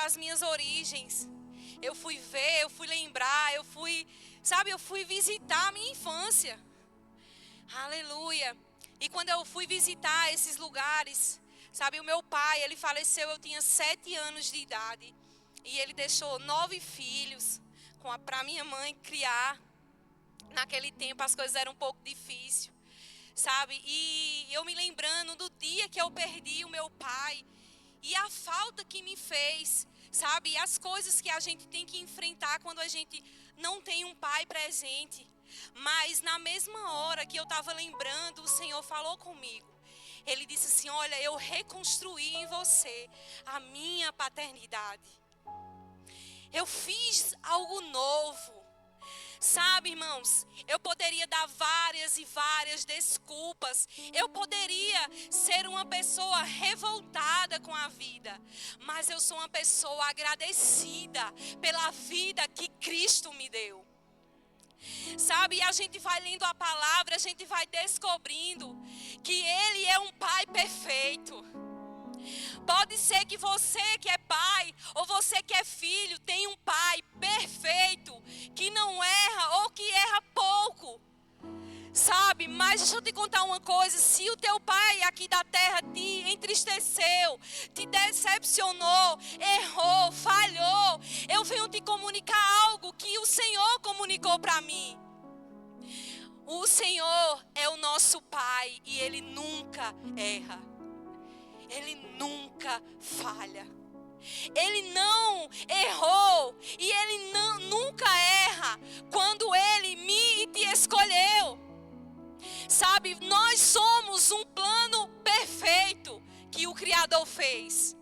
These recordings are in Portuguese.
as minhas origens. Eu fui ver, eu fui lembrar, eu fui visitar a minha infância. Aleluia. E quando eu fui visitar esses lugares, o meu pai, ele faleceu, eu tinha 7 anos de idade. E ele deixou 9 filhos para minha mãe criar. Naquele tempo as coisas eram um pouco difíceis, E eu me lembrando do dia que eu perdi o meu pai. E a falta que me fez, E as coisas que a gente tem que enfrentar quando a gente não tem um pai presente. Mas na mesma hora que eu estava lembrando, o Senhor falou comigo. Ele disse assim, olha, eu reconstruí em você a minha paternidade. Eu fiz algo novo. Irmãos, eu poderia dar várias e várias desculpas. Eu poderia ser uma pessoa revoltada com a vida. Mas eu sou uma pessoa agradecida pela vida que Cristo me deu. E a gente vai lendo a palavra, a gente vai descobrindo que Ele é um Pai perfeito. Pode ser que você que é pai ou você que é filho tenha um pai perfeito, que não erra ou que erra pouco. Mas deixa eu te contar uma coisa, se o teu pai aqui da terra te entristeceu, te decepcionou, errou, falhou, eu venho te comunicar algo que o Senhor comunicou para mim. O Senhor é o nosso Pai e Ele nunca erra. Ele nunca falha. Ele não errou e Ele nunca erra quando Ele me e te escolheu. Nós somos um plano perfeito que o Criador fez.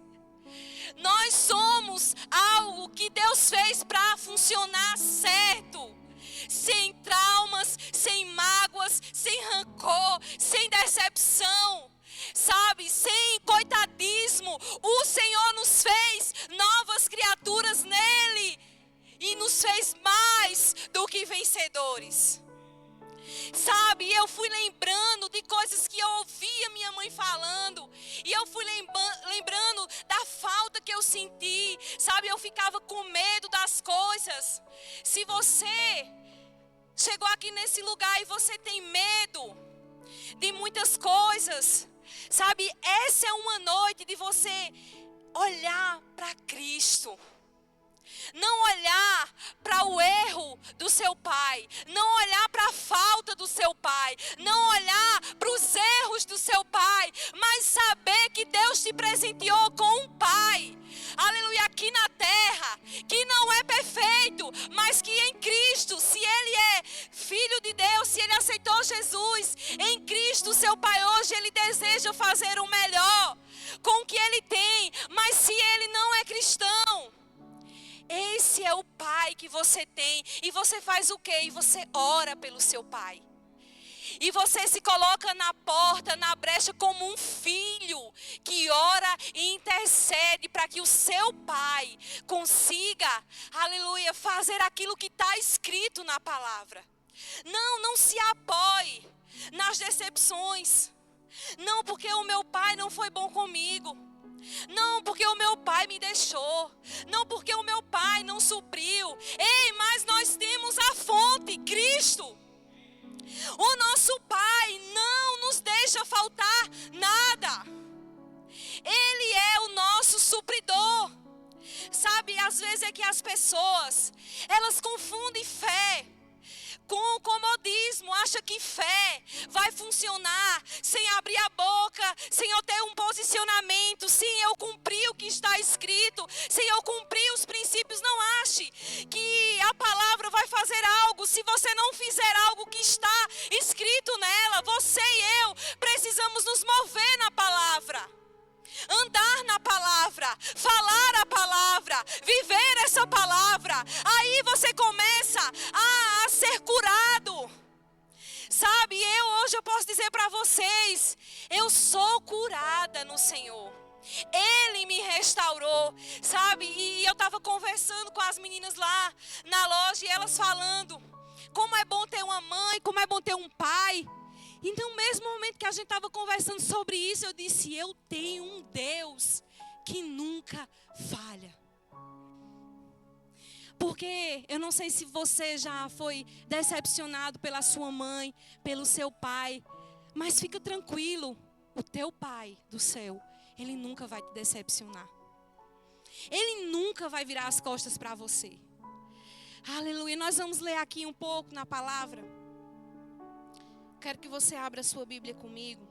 Nós somos algo que Deus fez para funcionar certo. Sem traumas, sem mágoas, sem rancor, sem decepção. Sem coitadismo. O Senhor nos fez novas criaturas nele. E nos fez mais do que vencedores. Eu fui lembrando de coisas que eu ouvia minha mãe falando. E eu fui lembrando da falta que eu senti. Eu ficava com medo das coisas. Se você chegou aqui nesse lugar e você tem medo de muitas coisas, essa é uma noite de você olhar para Cristo. Não olhar para o erro do seu pai. Não olhar para a falta do seu pai. Não olhar para os erros do seu pai. Mas saber que Deus te presenteou com um pai. Aleluia, aqui na terra. Que não é perfeito. Mas que em Cristo, se Ele é Filho de Deus, se Ele aceitou Jesus, em Cristo, seu pai hoje, Ele deseja fazer o melhor com o que Ele tem. Mas se Ele não é cristão, esse é o pai que você tem. E você faz o quê? E você ora pelo seu pai. E você se coloca na porta, na brecha, como um filho que ora e intercede para que o seu pai consiga, aleluia, fazer aquilo que está escrito na palavra. Não se apoie nas decepções. Não, porque o meu pai não foi bom comigo. Não, porque o meu pai me deixou. Não, porque o meu pai não supriu. Ei, mas nós temos a fonte, Cristo. O nosso pai não nos deixa faltar nada. Ele é o nosso supridor. Às vezes é que as pessoas, elas confundem fé com o comodismo. Acha que fé vai funcionar sem abrir a boca, sem eu ter um posicionamento, sem eu cumprir o que está escrito, sem eu cumprir os princípios. Não ache que a palavra vai fazer algo se você não fizer algo que está escrito nela. Você e eu precisamos nos mover na palavra, andar na palavra, falar a palavra, viver essa palavra. Aí você começa a ser curado. Hoje eu posso dizer para vocês, eu sou curada no Senhor. Ele me restaurou, E eu estava conversando com as meninas lá na loja e elas falando como é bom ter uma mãe, como é bom ter um pai. E no mesmo momento que a gente estava conversando sobre isso, eu disse, eu tenho um Deus que nunca falha. Porque eu não sei se você já foi decepcionado pela sua mãe, pelo seu pai. Mas fica tranquilo, o teu pai do céu, ele nunca vai te decepcionar. Ele nunca vai virar as costas para você. Aleluia. Nós vamos ler aqui um pouco na palavra. Quero que você abra a sua Bíblia comigo.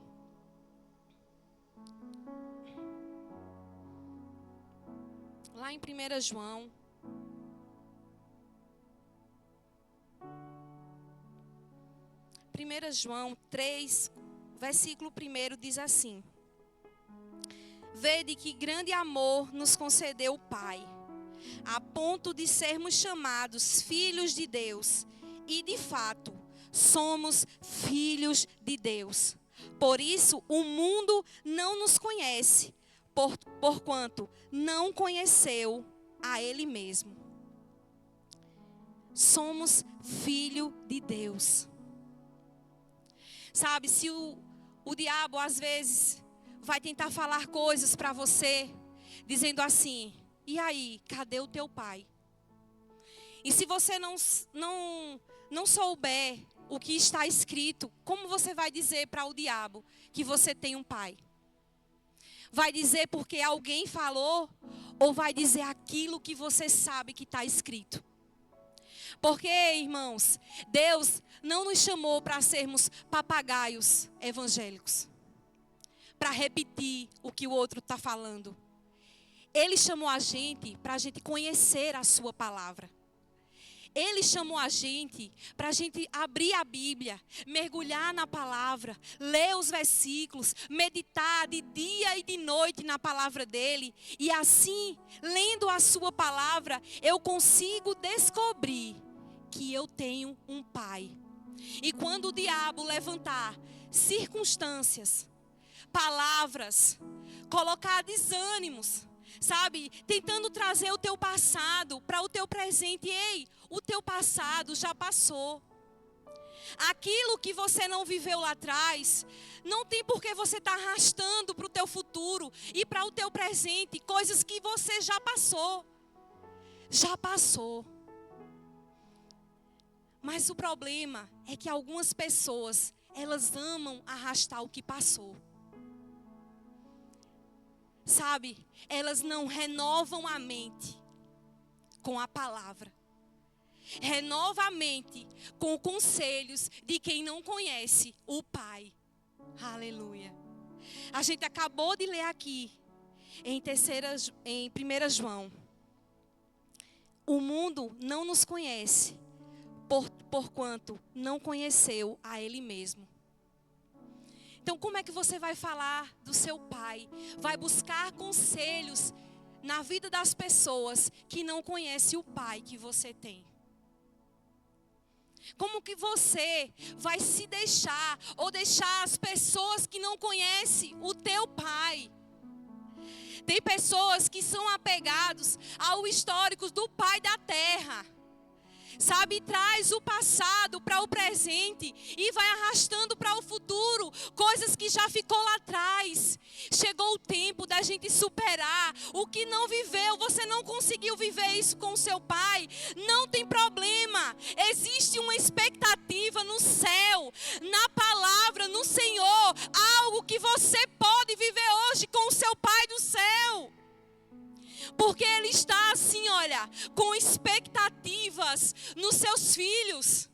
Lá em 1 João. João 3, versículo 1 diz assim: Vede que grande amor nos concedeu o Pai, a ponto de sermos chamados filhos de Deus. E de fato, somos filhos de Deus. Por isso, o mundo não nos conhece, porquanto não conheceu a Ele mesmo. Somos filho de Deus. Sabe, se o diabo às vezes vai tentar falar coisas para você, dizendo assim: e aí, cadê o teu pai? E se você não souber o que está escrito, como você vai dizer para o diabo que você tem um pai? Vai dizer porque alguém falou, ou vai dizer aquilo que você sabe que está escrito? Porque, irmãos, Deus não nos chamou para sermos papagaios evangélicos, para repetir o que o outro está falando. Ele chamou a gente para a gente conhecer a sua palavra. Ele chamou a gente para a gente abrir a Bíblia, mergulhar na palavra, ler os versículos, meditar de dia e de noite na palavra dele. E assim, lendo a sua palavra, eu consigo descobrir que eu tenho um pai. E quando o diabo levantar circunstâncias, palavras, colocar desânimos, sabe, tentando trazer o teu passado para o teu presente. Ei, o teu passado já passou. Aquilo que você não viveu lá atrás, não tem por que você estar arrastando para o teu futuro e para o teu presente coisas que você já passou. Já passou. Mas o problema é que algumas pessoas, elas amam arrastar o que passou. Sabe, elas não renovam a mente com a palavra. Renova a mente com conselhos de quem não conhece o Pai. Aleluia. A gente acabou de ler aqui em 1 João. O mundo não nos conhece, porquanto não conheceu a Ele mesmo. Então, como é que você vai falar do seu pai? Vai buscar conselhos na vida das pessoas que não conhecem o pai que você tem? Como que você vai se deixar ou deixar as pessoas que não conhecem o teu pai? Tem pessoas que são apegados ao histórico do pai da terra. Sabe, traz o passado para o presente e vai arrastando para o futuro coisas que já ficou lá atrás. Chegou o tempo da gente superar o que não viveu. Você não conseguiu viver isso com o seu pai? Não tem problema. Existe uma expectativa no céu, na palavra, no Senhor. Algo que você pode viver hoje com o seu pai do céu. Porque Ele está assim, olha, com expectativas nos seus filhos.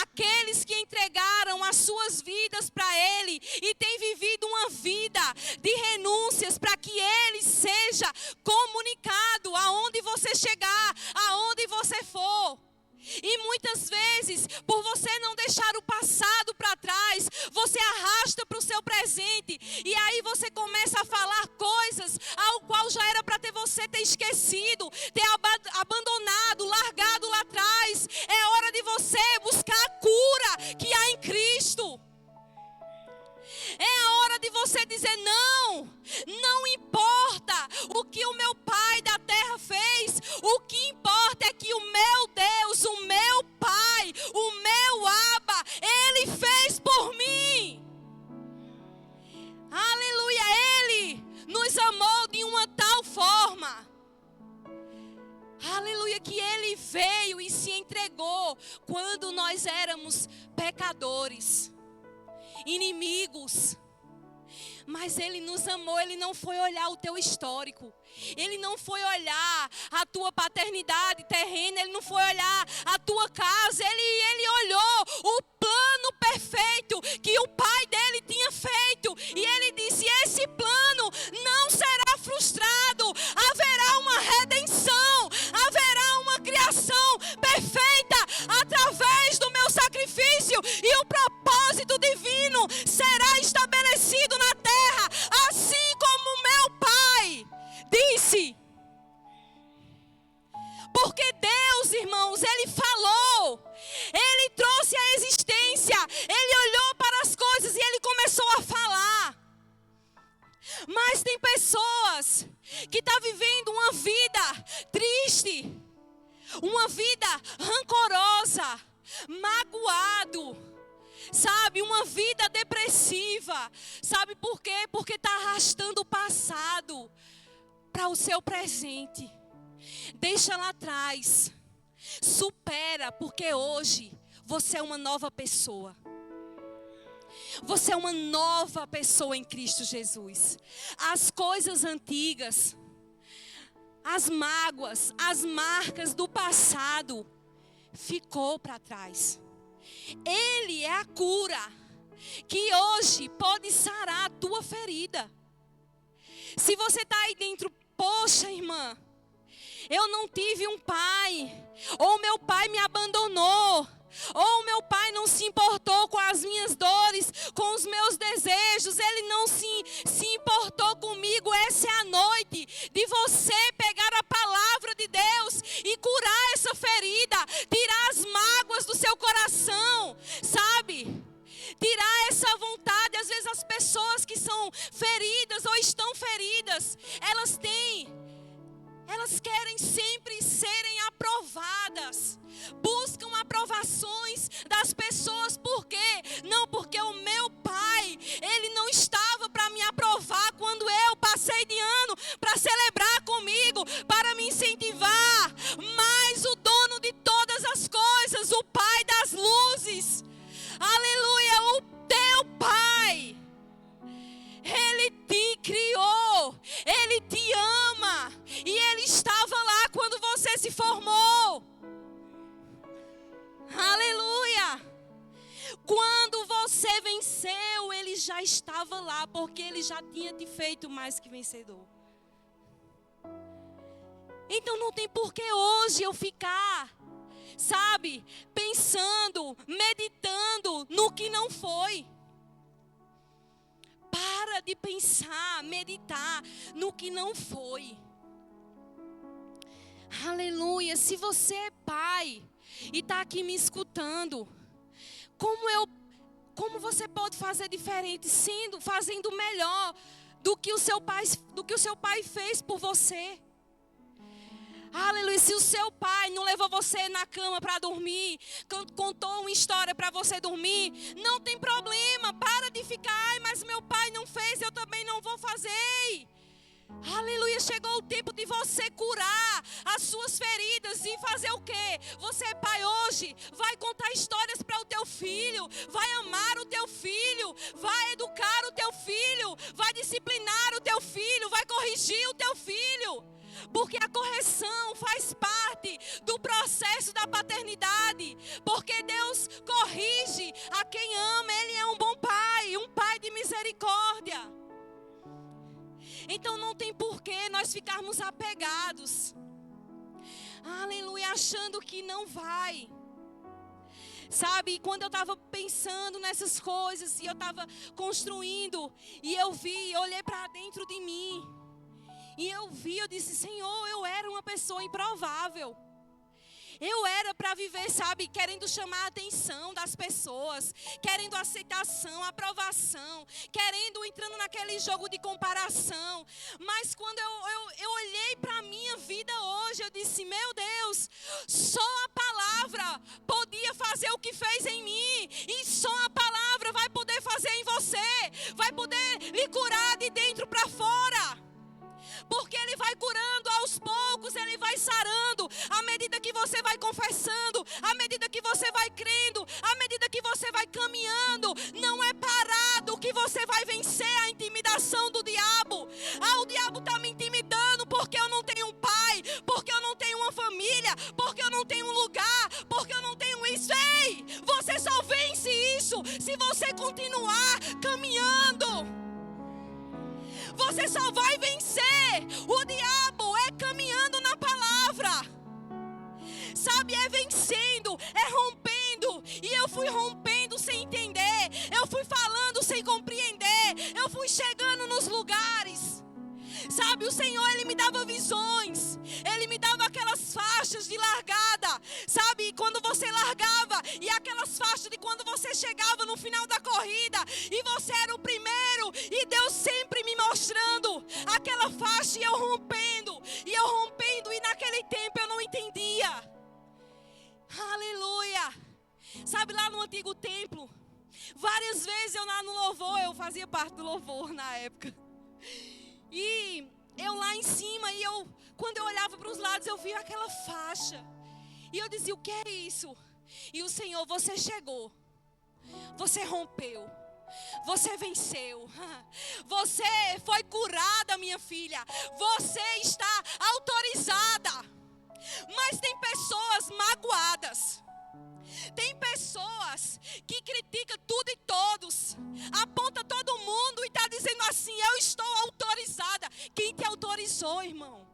Aqueles que entregaram as suas vidas para Ele e têm vivido uma vida de renúncias para que Ele seja comunicado aonde você chegar, aonde você for. E muitas vezes, por você não deixar o passado para trás, você arrasta para o seu presente. E aí você começa a falar coisas ao qual já era para você ter esquecido, ter abandonado, largado lá atrás. É hora de você buscar a cura que há em Cristo. É a hora de você dizer: não importa o que o meu pai da terra fez. O que importa é que o meu Deus, o meu Pai, o meu Abba, Ele fez por mim. Aleluia, Ele nos amou de uma tal forma. aleluia, que Ele veio e se entregou quando nós éramos pecadores, inimigos. Mas Ele nos amou, Ele não foi olhar o teu histórico. Ele não foi olhar a tua paternidade terrena, Ele não foi olhar a tua casa. Ele olhou o plano perfeito que o pai dele tinha feito. E Ele disse, esse plano não será frustrado. Haverá uma redenção, haverá uma criação perfeita através do meu sacrifício. E o propósito divino será estabelecido na terra, assim como meu pai disse. Porque Deus, irmãos, Ele falou, Ele trouxe a existência, Ele olhou para as coisas e Ele começou a falar. Mas tem pessoas que estão vivendo uma vida triste, uma vida rancorosa, magoado, sabe, uma vida depressiva. Sabe por quê? Porque está arrastando o passado para o seu presente. Deixa lá atrás. Supera, porque hoje você é uma nova pessoa. Você é uma nova pessoa em Cristo Jesus. As coisas antigas, as mágoas, as marcas do passado ficou para trás. Ele é a cura que hoje pode sarar a tua ferida. Se você está aí dentro, poxa, irmã, eu não tive um pai, ou meu pai me abandonou, ou meu pai não se importou com as minhas dores, com os meus desejos, ele não se importou comigo. Essa é a noite de você pegar a palavra de Deus e curar essa ferida, tirar as mágoas do seu coração, sabe? Tirar essa vontade. Às vezes as pessoas que são feridas ou estão feridas, elas querem sempre serem aprovadas. Buscam aprovações das pessoas. Por quê? Não, porque o meu pai, ele não estava para me aprovar quando eu passei de ano, para celebrar comigo, para me incentivar. Mas o dono de todas as coisas, o Pai das luzes, aleluia, o teu Pai, Ele te criou, Ele te ama, e Ele estava lá quando você se formou. Aleluia! Quando você venceu, Ele já estava lá, porque Ele já tinha te feito mais que vencedor. Então não tem por que hoje eu ficar, sabe, pensando, meditando no que não foi. Para de pensar, meditar no que não foi. Aleluia. Se você é pai e está aqui me escutando, como você pode fazer diferente, fazendo melhor do que o seu pai fez por você? Aleluia. Se o seu pai não levou você na cama para dormir, contou uma história para você dormir, não tem problema. Para de ficar, ai, mas meu pai não fez, eu também não vou fazer. Aleluia. Chegou o tempo de você curar as suas feridas e fazer o quê? Você é pai hoje, vai contar histórias para o teu filho, vai amar o teu filho, vai educar o teu filho, vai disciplinar o teu filho, vai corrigir o teu filho. Porque a correção faz parte do processo da paternidade. Porque Deus corrige a quem ama. Ele é um bom pai, um pai de misericórdia. Então não tem porquê nós ficarmos apegados, aleluia, achando que não vai. Sabe, quando eu estava pensando nessas coisas e eu estava construindo, e eu olhei para dentro de mim, e eu disse, Senhor, eu era uma pessoa improvável. Eu era para viver, sabe, querendo chamar a atenção das pessoas, querendo aceitação, aprovação, entrando naquele jogo de comparação. Mas quando eu olhei para a minha vida hoje, eu disse, meu Deus, só a palavra podia fazer o que fez em mim, e só a palavra vai poder fazer em você, vai poder lhe curar de dentro para fora. Porque Ele vai curando aos poucos, Ele vai sarando você vai confessando, à medida que você vai crendo, à medida que você vai caminhando, não é parado que você vai vencer a intimidação do diabo. O diabo está me intimidando porque eu não tenho um pai, porque eu não tenho uma família, porque eu não tenho um lugar, porque eu não tenho isso. Ei, você só vence isso se você continuar caminhando. Você só vai vencer o diabo caminhando na palavra. Sabe, é vencendo, é rompendo. E eu fui rompendo sem entender. Eu fui falando sem compreender. Eu fui chegando nos lugares. Sabe, o Senhor, Ele me dava visões. Ele me dava aquelas faixas de largada. Sabe, quando você largava. E aquelas faixas de quando você chegava no final da corrida. E você era o primeiro. E Deus sempre me mostrando aquela faixa e eu rompendo. E eu rompendo. E naquele tempo eu não entendia. Aleluia. Sabe, lá no antigo templo. Várias vezes eu lá no louvor. Eu fazia parte do louvor na época. E eu lá em cima, e quando eu olhava para os lados, eu via aquela faixa. E eu dizia, o que é isso? E o Senhor, você chegou. Você rompeu. Você venceu. Você foi curada, minha filha. Você está autorizada. Mas tem pessoas magoadas. Tem pessoas que criticam tudo e todos, aponta todo mundo e está dizendo assim, eu estou autorizada. Quem te autorizou, irmão?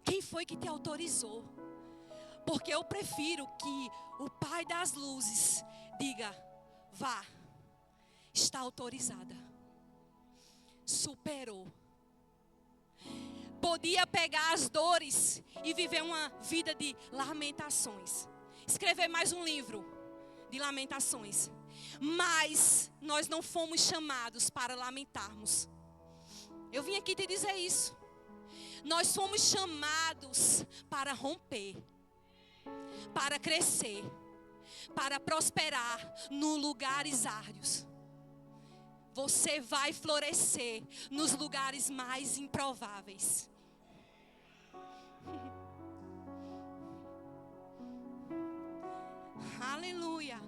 Quem foi que te autorizou? Porque eu prefiro que o Pai das luzes diga, vá, está autorizada. Superou. Podia pegar as dores e viver uma vida de lamentações. Escrever mais um livro de lamentações. Mas nós não fomos chamados para lamentarmos. Eu vim aqui te dizer isso. Nós fomos chamados para romper, para crescer, para prosperar no lugares árduos. Você vai florescer nos lugares mais improváveis. Aleluia.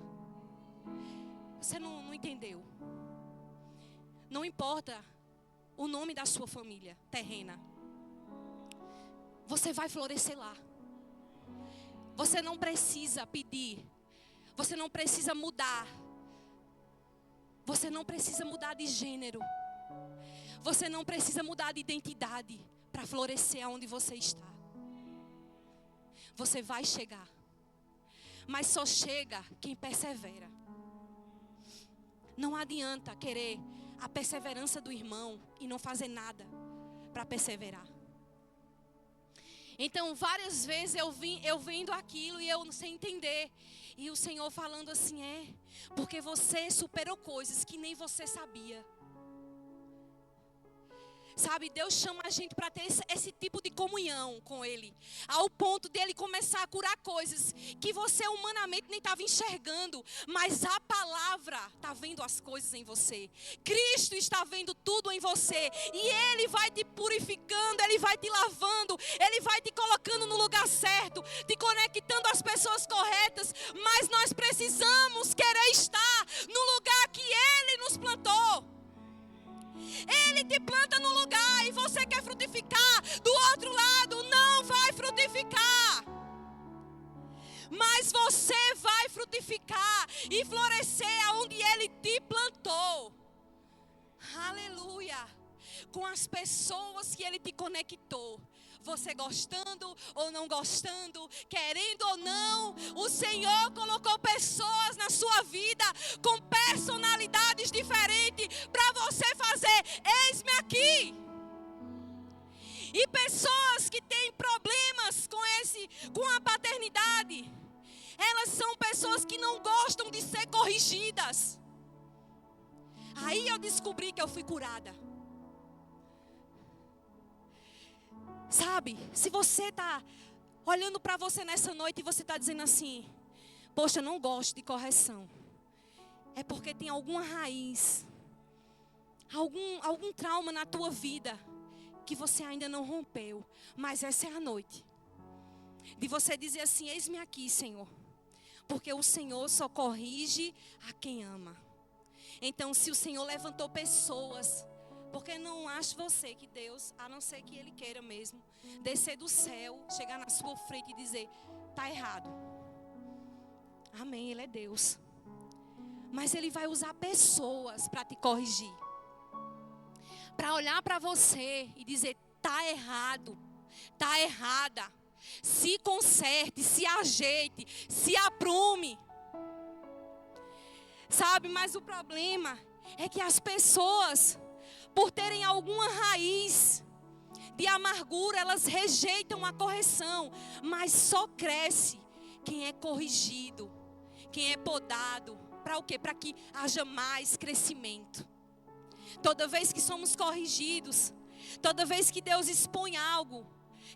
Você não entendeu. Não importa o nome da sua família terrena. Você vai florescer lá. Você não precisa pedir. Você não precisa mudar. Você não precisa mudar de gênero. Você não precisa mudar de identidade para florescer aonde você está. Você vai chegar. Mas só chega quem persevera. Não adianta querer a perseverança do irmão e não fazer nada para perseverar. Então, várias vezes eu vendo aquilo e eu não sei entender. E o Senhor falando assim, porque você superou coisas que nem você sabia. Sabe, Deus chama a gente para ter esse tipo de comunhão com Ele. Ao ponto de Ele começar a curar coisas que você humanamente nem estava enxergando. Mas a palavra está vendo as coisas em você. Cristo está vendo tudo em você. E Ele vai te purificando, Ele vai te lavando. Ele vai te colocando no lugar certo. Te conectando às pessoas corretas. Mas nós precisamos querer estar no lugar que Ele nos plantou. Ele te planta no lugar e você quer frutificar. Do outro lado não vai frutificar. Mas você vai frutificar e florescer aonde Ele te plantou. Aleluia. Com as pessoas que Ele te conectou. Você gostando ou não gostando, querendo ou não, o Senhor colocou pessoas na sua vida com personalidades diferentes para você fazer, eis-me aqui. E pessoas que têm problemas com a paternidade, elas são pessoas que não gostam de ser corrigidas. Aí eu descobri que eu fui curada. Sabe, se você está olhando para você nessa noite e você está dizendo assim, poxa, eu não gosto de correção. É porque tem alguma raiz, algum trauma na tua vida que você ainda não rompeu. Mas essa é a noite. De você dizer assim: eis-me aqui, Senhor. Porque o Senhor só corrige a quem ama. Então, se o Senhor levantou pessoas, porque não acha você que Deus, a não ser que Ele queira mesmo, descer do céu, chegar na sua frente e dizer: está errado. Amém, Ele é Deus. Mas Ele vai usar pessoas para te corrigir. Para olhar para você e dizer: está errado, está errada. Se conserte, se ajeite, se aprume. Sabe, mas o problema é que as pessoas, por terem alguma raiz de amargura, elas rejeitam a correção. Mas só cresce quem é corrigido, quem é podado. Para o quê? Para que haja mais crescimento. Toda vez que somos corrigidos, toda vez que Deus expõe algo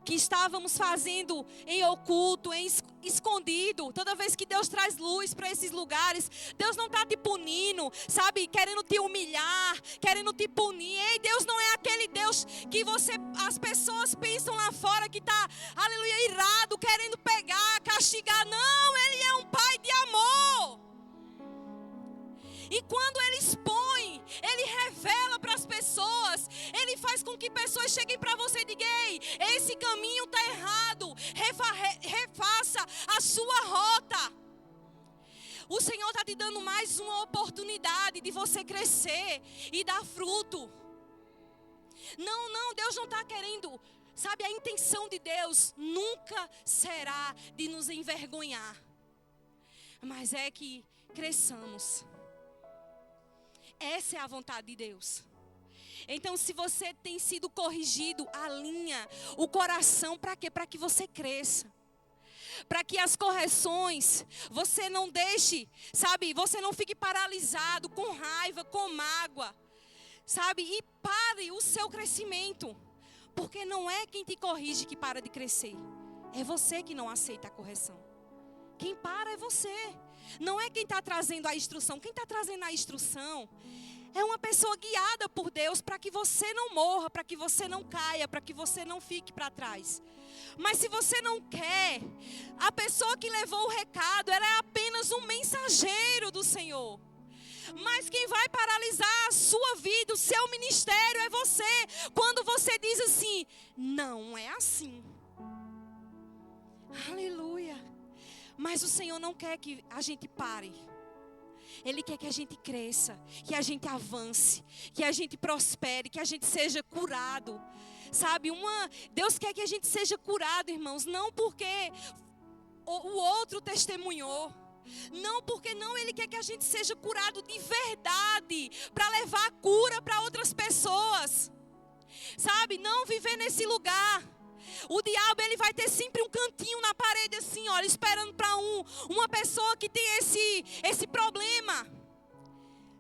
que estávamos fazendo em oculto, em escondido, toda vez que Deus traz luz para esses lugares, Deus não está te punindo, sabe, querendo te humilhar, querendo te punir. Ei, Deus não é aquele Deus que as pessoas pensam lá fora que está, aleluia, irado, querendo pegar, castigar. Não, Ele é um Pai de amor. E quando Ele expõe, Ele revela para as pessoas, Ele faz com que pessoas cheguem para você e digam: ei, esse caminho está errado, refaça a sua rota. O Senhor está te dando mais uma oportunidade de você crescer e dar fruto. Não, Deus não está querendo, sabe, a intenção de Deus nunca será de nos envergonhar, mas é que cresçamos. Essa é a vontade de Deus. Então, se você tem sido corrigido, alinha o coração para quê? Para que você cresça. Para que as correções, você não deixe, sabe, você não fique paralisado, com raiva, com mágoa, sabe, e pare o seu crescimento. Porque não é quem te corrige que para de crescer, é você que não aceita a correção. Quem para é você. Não é quem está trazendo a instrução. Quem está trazendo a instrução é uma pessoa guiada por Deus para que você não morra, para que você não caia, para que você não fique para trás. Mas se você não quer, a pessoa que levou o recado, ela é apenas um mensageiro do Senhor. Mas quem vai paralisar a sua vida, o seu ministério, é você. Quando você diz assim: não é assim. Aleluia. Mas o Senhor não quer que a gente pare. Ele quer que a gente cresça, que a gente avance, que a gente prospere, que a gente seja curado. Sabe, Deus quer que a gente seja curado, irmãos, não porque o outro testemunhou. Não, porque não, Ele quer que a gente seja curado de verdade, para levar a cura para outras pessoas. Sabe, não viver nesse lugar. O diabo, ele vai ter sempre um cantinho na parede assim, olha, esperando para uma pessoa que tem esse problema,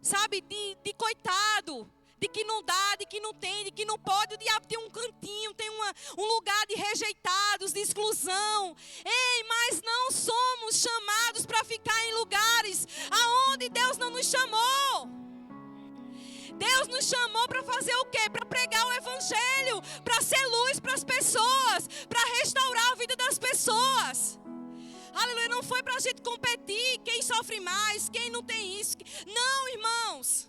sabe, de coitado, de que não dá, de que não tem, de que não pode. O diabo tem um cantinho, tem um lugar de rejeitados, de exclusão. Ei, mas não somos chamados para ficar em lugares aonde Deus não nos chamou. Deus nos chamou para fazer o quê? Para pregar o evangelho, para ser luz para as pessoas, para restaurar a vida das pessoas. Aleluia, não foi para a gente competir, quem sofre mais, quem não tem isso. Não, irmãos.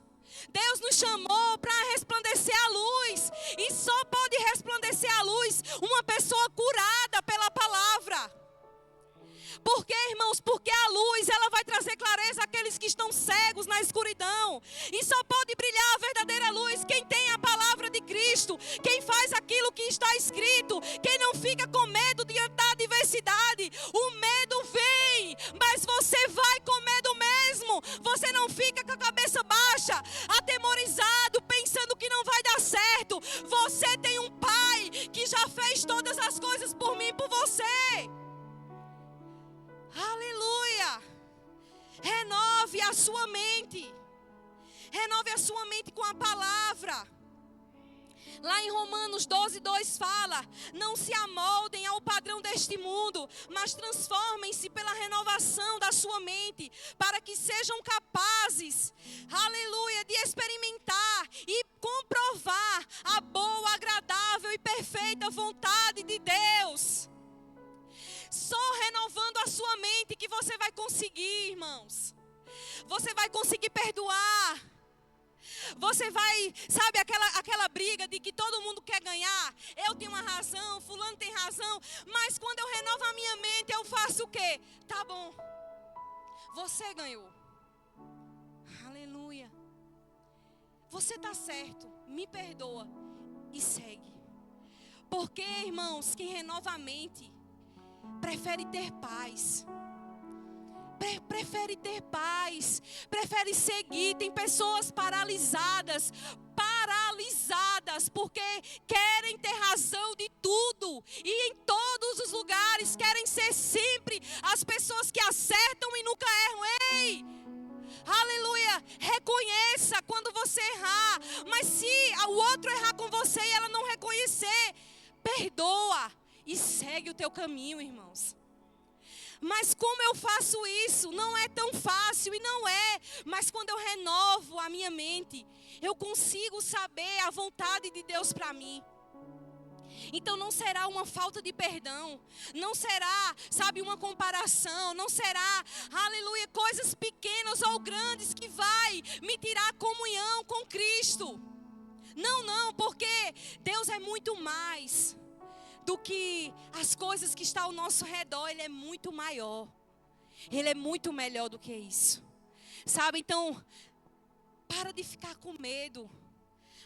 Deus nos chamou para resplandecer a luz. E só pode resplandecer a luz uma pessoa curada pela palavra. Por quê, irmãos? Porque a luz, ela vai trazer clareza àqueles que estão cegos na escuridão. E só pode brilhar a verdadeira luz quem tem a palavra de Cristo, quem faz aquilo que está escrito, quem não fica com medo diante da adversidade. O medo vem, mas você vai com medo mesmo. Você não fica com a cabeça baixa, atemorizado, pensando que não vai dar certo. Você tem um Pai que já fez todas as coisas por mim e por você. Aleluia. Renove a sua mente. Renove a sua mente com a palavra. Lá em Romanos 12:2 fala: não se amoldem ao padrão deste mundo, mas transformem-se pela renovação da sua mente, para que sejam capazes, aleluia, de experimentar e comprovar a boa, agradável e perfeita vontade de Deus. a sua mente que você vai conseguir, irmãos. Você vai conseguir perdoar. Você vai, sabe, aquela briga de que todo mundo quer ganhar. Eu tenho uma razão, fulano tem razão. Mas quando eu renovo a minha mente, eu faço o quê? Tá bom, você ganhou. Aleluia. Você está certo, me perdoa e segue. Porque, irmãos, quem renova a mente prefere ter paz. Prefere ter paz, prefere seguir. Tem pessoas paralisadas, porque querem ter razão de tudo e em todos os lugares, querem ser sempre as pessoas que acertam e nunca erram. Ei, aleluia, reconheça quando você errar, mas se o outro errar com você e ela não reconhecer, perdoa e segue o teu caminho, irmãos. Mas como eu faço isso? Não é tão fácil, e não é. Mas quando eu renovo a minha mente, eu consigo saber a vontade de Deus para mim. Então não será uma falta de perdão, não será, sabe, uma comparação, não será, aleluia, coisas pequenas ou grandes que vai me tirar a comunhão com Cristo. Não, porque Deus é muito mais do que as coisas que estão ao nosso redor. Ele é muito maior. Ele é muito melhor do que isso. Sabe, então, para de ficar com medo,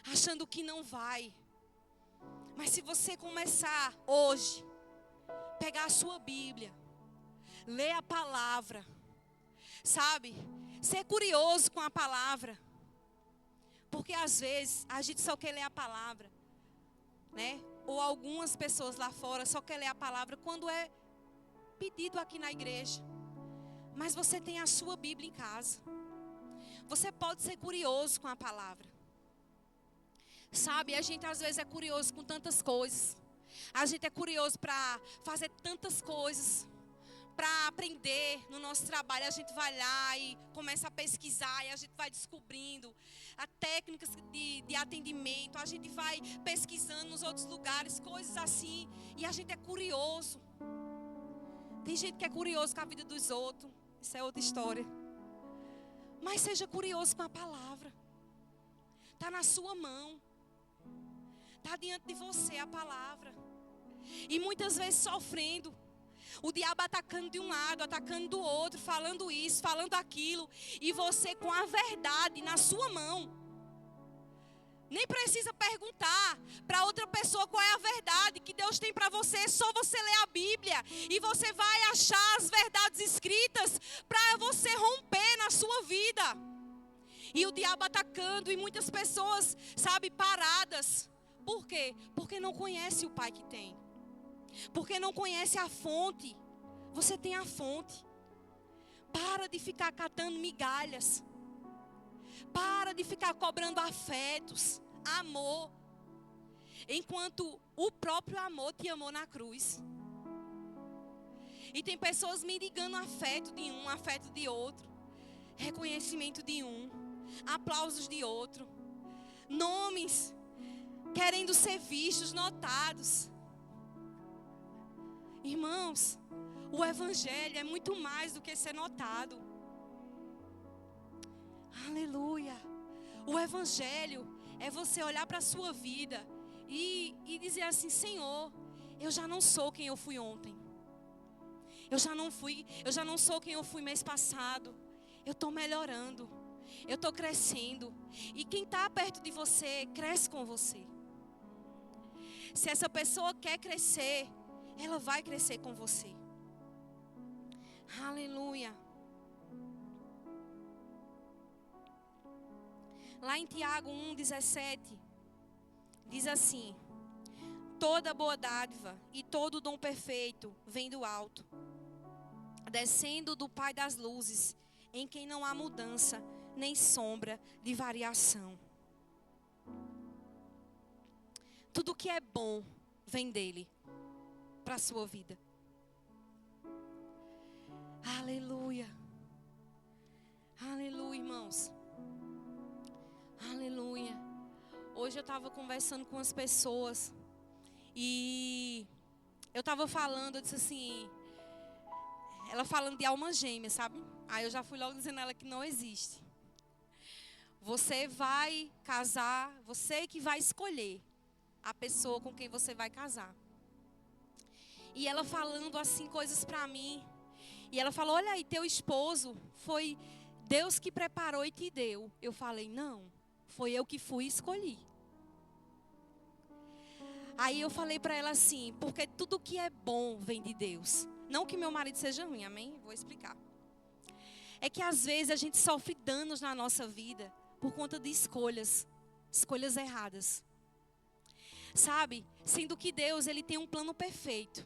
achando que não vai. Mas se você começar hoje, pegar a sua Bíblia, ler a palavra, sabe, ser curioso com a palavra. Porque às vezes a gente só quer ler a palavra, né? Ou algumas pessoas lá fora só querem ler a palavra quando é pedido aqui na igreja. Mas você tem a sua Bíblia em casa. Você pode ser curioso com a palavra. Sabe, a gente às vezes é curioso com tantas coisas. A gente é curioso para fazer tantas coisas. Para aprender no nosso trabalho, a gente vai lá e começa a pesquisar e a gente vai descobrindo as técnicas de atendimento, a gente vai pesquisando nos outros lugares, coisas assim, e a gente é curioso. Tem gente que é curioso com a vida dos outros, isso é outra história. Mas seja curioso com a palavra. Está na sua mão. Está diante de você a palavra. E muitas vezes sofrendo. O diabo atacando de um lado, atacando do outro, falando isso, falando aquilo. E você com a verdade na sua mão. Nem precisa perguntar para outra pessoa qual é a verdade que Deus tem para você. É só você ler a Bíblia. E você vai achar as verdades escritas para você romper na sua vida. E o diabo atacando e muitas pessoas, sabe, paradas. Por quê? Porque não conhece o Pai que tem. Porque não conhece a fonte. Você tem a fonte. Para de ficar catando migalhas. Para de ficar cobrando afetos, amor. Enquanto o próprio amor te amou na cruz. E tem pessoas mendigando afeto de um, afeto de outro. Reconhecimento de um, aplausos de outro. Nomes querendo ser vistos, notados. Irmãos, o evangelho é muito mais do que ser notado. Aleluia. O evangelho é você olhar para a sua vida e dizer assim: Senhor, eu já não sou quem eu fui ontem. Eu já não sou quem eu fui mês passado. Eu estou melhorando. Eu estou crescendo. E quem está perto de você, cresce com você. Se essa pessoa quer crescer, ela vai crescer com você. Aleluia. Lá em Tiago 1,17, diz assim: toda boa dádiva e todo dom perfeito vem do alto, descendo do Pai das luzes, em quem não há mudança, nem sombra de variação. Tudo que é bom vem dele para a sua vida. Aleluia. Aleluia, irmãos. Aleluia. Hoje eu estava conversando com as pessoas e eu estava falando, eu disse assim, ela falando de alma gêmea, sabe? Aí eu já fui logo dizendo a ela que não existe. Você vai casar, você que vai escolher a pessoa com quem você vai casar. E ela falando assim coisas pra mim. E ela falou, olha aí, teu esposo foi Deus que preparou e te deu. Eu falei, não, foi eu que fui e escolhi. Aí eu falei pra ela assim, porque tudo que é bom vem de Deus. Não que meu marido seja ruim, amém? Vou explicar. É que às vezes a gente sofre danos na nossa vida por conta de escolhas erradas. Sabe? Sendo que Deus, Ele tem um plano perfeito.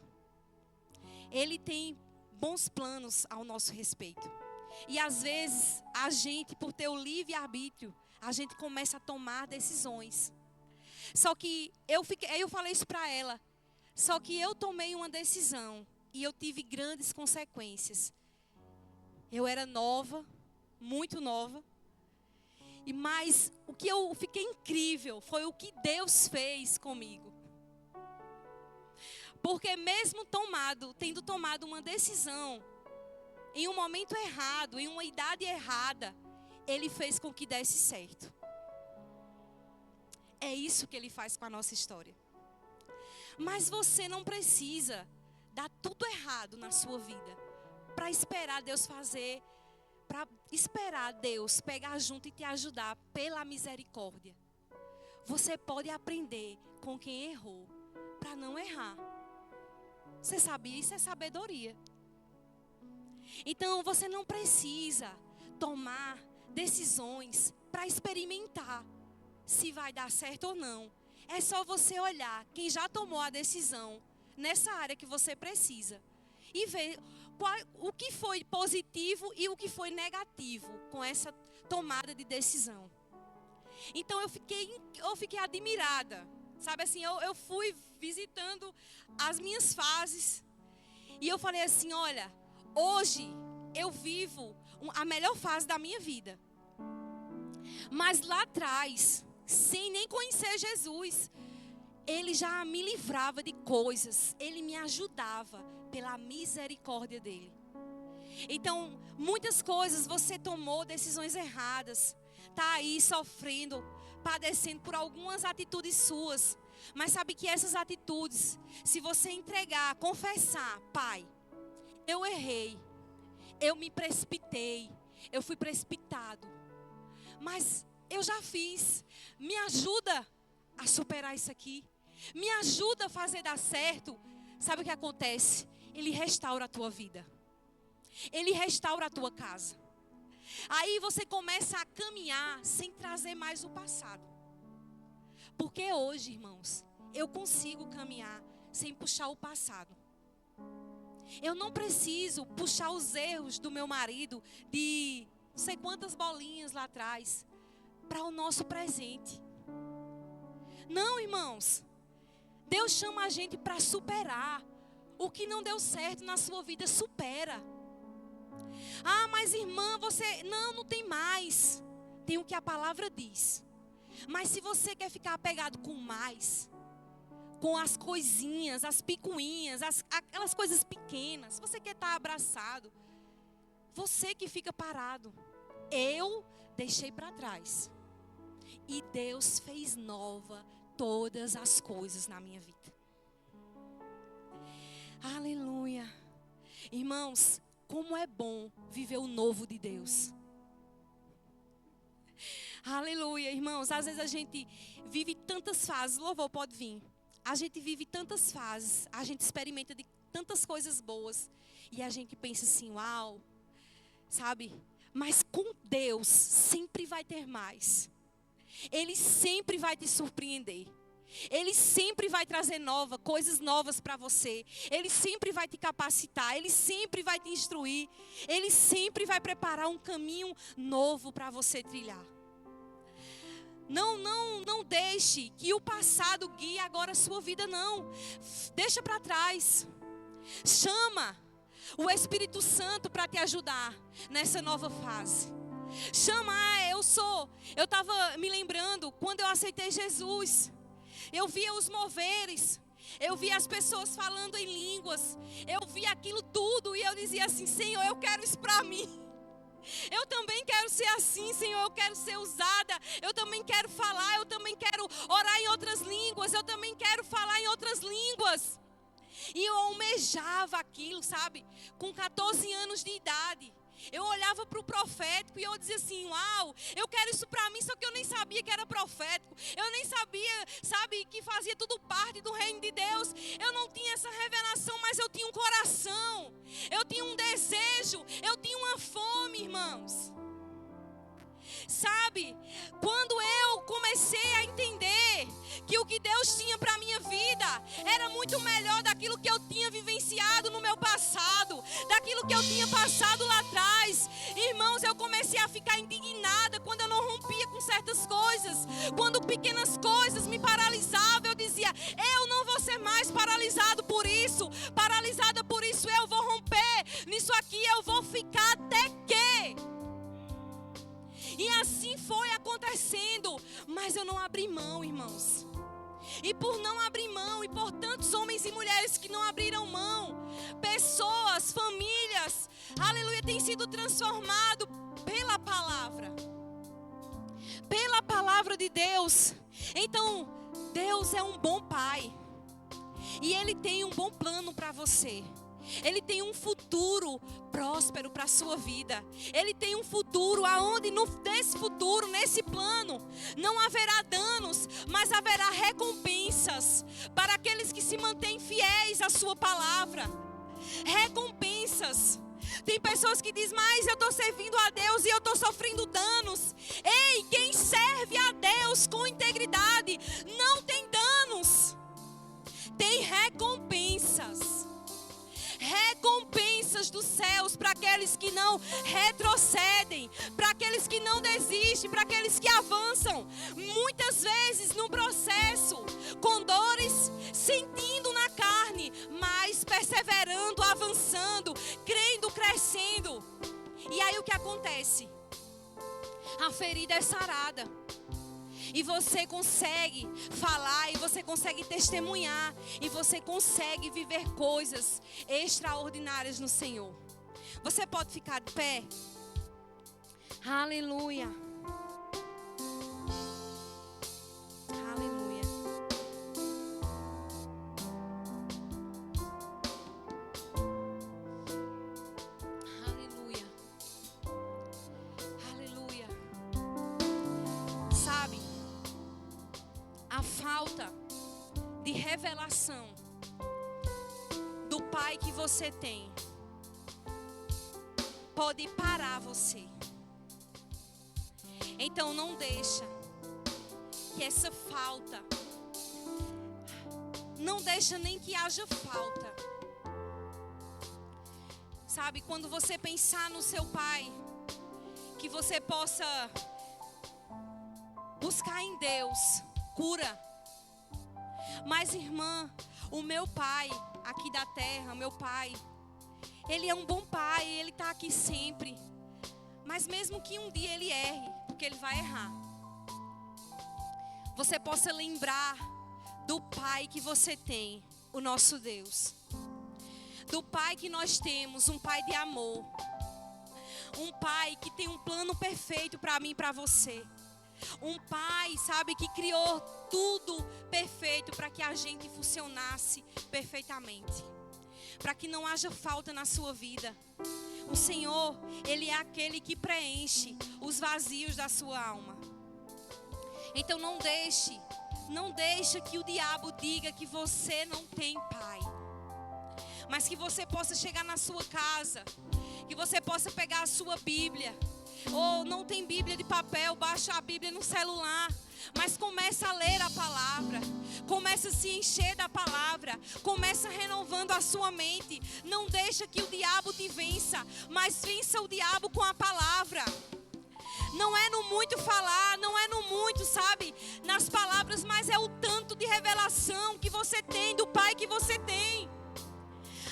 Ele tem bons planos ao nosso respeito. E às vezes, a gente, por ter o livre-arbítrio, a gente começa a tomar decisões. Só que eu falei isso para ela. Só que eu tomei uma decisão e eu tive grandes consequências. Eu era nova, muito nova. Mas o que eu fiquei incrível foi o que Deus fez comigo. Porque mesmo tendo tomado uma decisão, em um momento errado, em uma idade errada, Ele fez com que desse certo. É isso que Ele faz com a nossa história. Mas você não precisa dar tudo errado na sua vida para esperar Deus fazer, para esperar Deus pegar junto e te ajudar pela misericórdia. Você pode aprender com quem errou para não errar. Você sabia? Isso é sabedoria. Então você não precisa tomar decisões para experimentar se vai dar certo ou não. É só você olhar quem já tomou a decisão nessa área que você precisa e ver o que foi positivo e o que foi negativo com essa tomada de decisão. Então eu fiquei admirada. Sabe assim, eu fui visitando as minhas fases. E eu falei assim, olha, hoje eu vivo a melhor fase da minha vida. Mas lá atrás, sem nem conhecer Jesus, Ele já me livrava de coisas. Ele me ajudava pela misericórdia dEle. Então, muitas coisas você tomou decisões erradas. Está aí sofrendo, padecendo por algumas atitudes suas. Mas sabe que essas atitudes, se você entregar, confessar, Pai, eu errei, eu me precipitei, eu fui precipitado. Mas eu já fiz, me ajuda a superar isso aqui. Me ajuda a fazer dar certo. Sabe o que acontece? Ele restaura a tua vida. Ele restaura a tua casa. Aí você começa a caminhar sem trazer mais o passado. Porque hoje, irmãos, eu consigo caminhar sem puxar o passado. Eu não preciso puxar os erros do meu marido de não sei quantas bolinhas lá atrás para o nosso presente. Não, irmãos. Deus chama a gente para superar. O que não deu certo na sua vida, supera. Ah, mas irmã, você... Não tem mais. Tem o que a palavra diz. Mas se você quer ficar apegado com mais, com as coisinhas, as picuinhas, aquelas coisas pequenas, você quer estar abraçado, você que fica parado. Eu deixei para trás. E Deus fez nova todas as coisas na minha vida. Aleluia. Irmãos, como é bom viver o novo de Deus. Aleluia, irmãos. Às vezes a gente vive tantas fases. O louvor pode vir. A gente vive tantas fases. A gente experimenta de tantas coisas boas. E a gente pensa assim, uau. Sabe? Mas com Deus sempre vai ter mais. Ele sempre vai te surpreender. Ele sempre vai trazer coisas novas para você. Ele sempre vai te capacitar. Ele sempre vai te instruir. Ele sempre vai preparar um caminho novo para você trilhar. Não deixe que o passado guie agora a sua vida, não. Deixa para trás. Chama o Espírito Santo para te ajudar nessa nova fase. Chama, eu estava me lembrando quando eu aceitei Jesus. Eu via os moveres. Eu via as pessoas falando em línguas. Eu via aquilo tudo e eu dizia assim: Senhor, eu quero isso para mim. Eu também quero ser assim, Senhor. Eu quero ser usada. Eu também quero falar. Eu também quero orar em outras línguas. Eu também quero falar em outras línguas. E eu almejava aquilo, sabe? Com 14 anos de idade. Eu olhava para o profético e eu dizia assim: uau, eu quero isso para mim. Só que eu nem sabia que era profético. Eu nem sabia, sabe, que fazia tudo parte do reino de Deus. Eu não tinha essa revelação, mas eu tinha um coração. Eu tinha um desejo. Eu tinha uma fome, irmãos. Sabe, quando eu comecei a entender que o que Deus tinha para a minha vida era muito melhor daquilo que eu tinha vivenciado no meu passado, daquilo que eu tinha passado lá atrás, irmãos, eu comecei a ficar indignada quando eu não rompia com certas coisas, quando pequenas coisas me paralisavam. Eu dizia: eu não vou ser mais paralisada por isso, eu vou romper, nisso aqui eu vou ficar até que... E assim foi acontecendo, mas eu não abri mão, irmãos. E por não abrir mão, e por tantos homens e mulheres que não abriram mão, pessoas, famílias, aleluia, têm sido transformados pela palavra de Deus. Então, Deus é um bom Pai, e Ele tem um bom plano para você. Ele tem um futuro próspero para a sua vida. Ele tem um futuro aonde nesse futuro, nesse plano, não haverá danos, mas haverá recompensas para aqueles que se mantêm fiéis à sua palavra. Recompensas. Tem pessoas que dizem: mas eu estou servindo a Deus e eu estou sofrendo danos. Ei, quem serve a Deus com integridade não tem danos, tem recompensas. Recompensas dos céus para aqueles que não retrocedem, para aqueles que não desistem, para aqueles que avançam. Muitas vezes no processo, com dores, sentindo na carne, mas perseverando, avançando, crendo, crescendo. E aí o que acontece? A ferida é sarada. E você consegue falar, e você consegue testemunhar, e você consegue viver coisas extraordinárias no Senhor. Você pode ficar de pé? Aleluia. Aleluia. Aleluia. Aleluia. Sabe? A falta de revelação do Pai que você tem pode parar você. Então não deixa que essa falta, não deixa nem que haja falta. Sabe, quando você pensar no seu Pai, que você possa buscar em Deus cura. Mas, irmã, o meu Pai aqui da terra, meu Pai, Ele é um bom Pai, Ele está aqui sempre. Mas mesmo que um dia Ele erre, porque Ele vai errar, você possa lembrar do Pai que você tem, o nosso Deus. Do Pai que nós temos, um Pai de amor. Um Pai que tem um plano perfeito para mim e para você. Um Pai, sabe, que criou tudo perfeito para que a gente funcionasse perfeitamente. Para que não haja falta na sua vida. O Senhor, Ele é aquele que preenche os vazios da sua alma. Então não deixe que o diabo diga que você não tem Pai. Mas que você possa chegar na sua casa, que você possa pegar a sua Bíblia. Ou não tem Bíblia de papel, baixa a Bíblia no celular. Mas começa a ler a palavra. Começa a se encher da palavra. Começa renovando a sua mente. Não deixa que o diabo te vença, mas vença o diabo com a palavra. Não é no muito falar, não é no muito, sabe, nas palavras, mas é o tanto de revelação que você tem do Pai que você tem.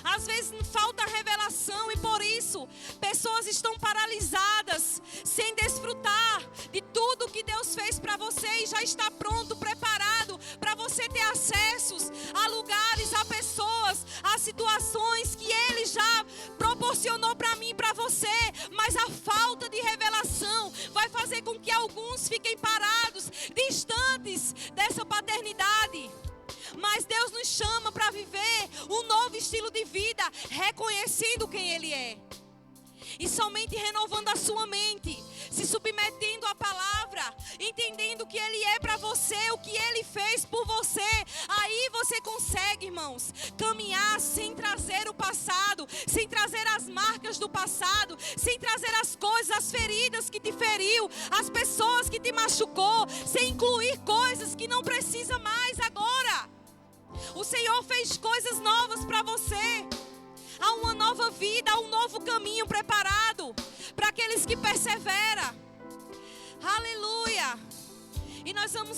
Às vezes falta revelação e por isso pessoas estão paralisadas, sem desfrutar de tudo que Deus fez para você e já está pronto, preparado para você você ter acessos a lugares, a pessoas, a situações que Ele já proporcionou para mim e para você. Mas a falta de revelação vai fazer com que alguns fiquem parados, distantes dessa paternidade. Mas Deus nos chama para viver um novo estilo de vida, reconhecendo quem Ele é. E somente renovando a sua mente, se submetendo à palavra, entendendo o que Ele é para você, o que Ele fez por você. Aí você consegue, irmãos, caminhar sem trazer o passado, sem trazer as marcas do passado, sem trazer as coisas, as feridas que te feriu, as pessoas que te machucou, sem incluir coisas que não precisa mais agora. O Senhor fez coisas novas para você. Há uma nova vida, há um novo caminho preparado para aqueles que perseveram. Aleluia! E nós vamos